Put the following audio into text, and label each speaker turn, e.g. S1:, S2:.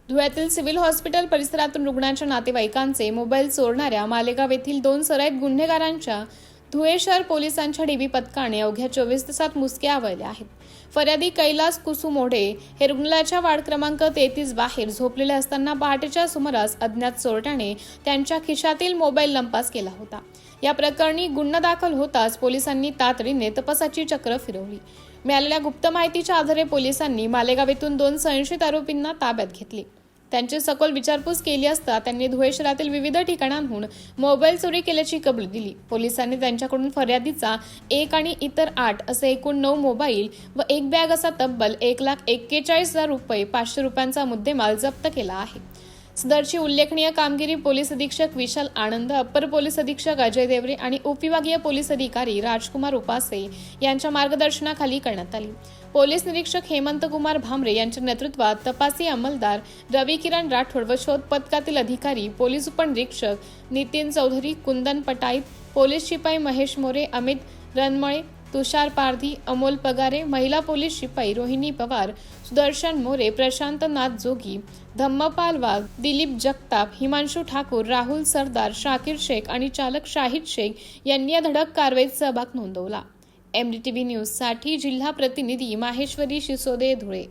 S1: धुळ्यातील civil hospital परिसरातून रुग्णाच्या नातेवाईकांचे मोबाईल चोरणाऱ्या मालेगाव येथील 2 सराईत गुन्हेगारांच्या धुळे शहर पोलिसांच्या डीबी पथकाने अवघ्या 24 तासात मुसक्या आवळल्या आहेत. फर्यादी कैलास कुसुमोढे हे रुग्णालयाच्या वार्ड क्रमांक 33 बाहेर झोपलेले असताना पहाटेच्या सुमारास अज्ञात चोरट्याने त्यांच्या खिशातील मोबाईल लंपास केला होता. या प्रकरणी गुन्हा दाखल होताच पोलिसांनी तातडीने तपासाची चक्र फिरवली. मिळालेल्या गुप्त माहितीच्या आधारे पोलिसांनी मालेगाव येथून 2 संशयित आरोपींना ताब्यात घेतले. त्यांची सखोल विचारपूस केली असता त्यांनी धुळे शहरातील विविध ठिकाणांहून मोबाईल चोरी केल्याची कबुली दिली. पोलिसांनी त्यांच्याकडून फर्यादीचा 1 आणि इतर 8 असे एकूण 9 मोबाईल व एक बॅग असा तब्बल 1,41,000 रुपये 500 रुपयांचा मुद्देमाल जप्त केला आहे. सदरची उल्लेखनीय कामगिरी पोलीस अधीक्षक विशाल आनंद, अप्पर पोलीस अधीक्षक अजय देवरे आणि उपविभागीय पोलीस अधिकारी राजकुमार उपासे यांच्या मार्गदर्शनाखाली करण्यात आली. पोलीस निरीक्षक हेमंत कुमार भामरे यांच्या नेतृत्वात तपासी अंमलदार रवी किरण राठोड व शोध पथकातील अधिकारी पोलीस उपनिरीक्षक नितीन चौधरी, कुंदन पटाईत, पोलीस शिपाई महेश मोरे, अमित रणमळे, तुषार पारधी, अमोल पगारे, महिला पोलीस शिपाई रोहिणी पवार, सुदर्शन मोरे, प्रशांत नाथ जोगी, धम्मपाल वाघ, दिलीप जगताप, हिमांशु ठाकूर, राहुल सरदार, शाकीर शेख आणि चालक शाहिद शेख यांनी या धडक कारवाईत सहभाग नोंदवला. MDTV न्यूज साठी जिल्हा प्रतिनिधी माहेश्वरी शिसोदे, धुळे.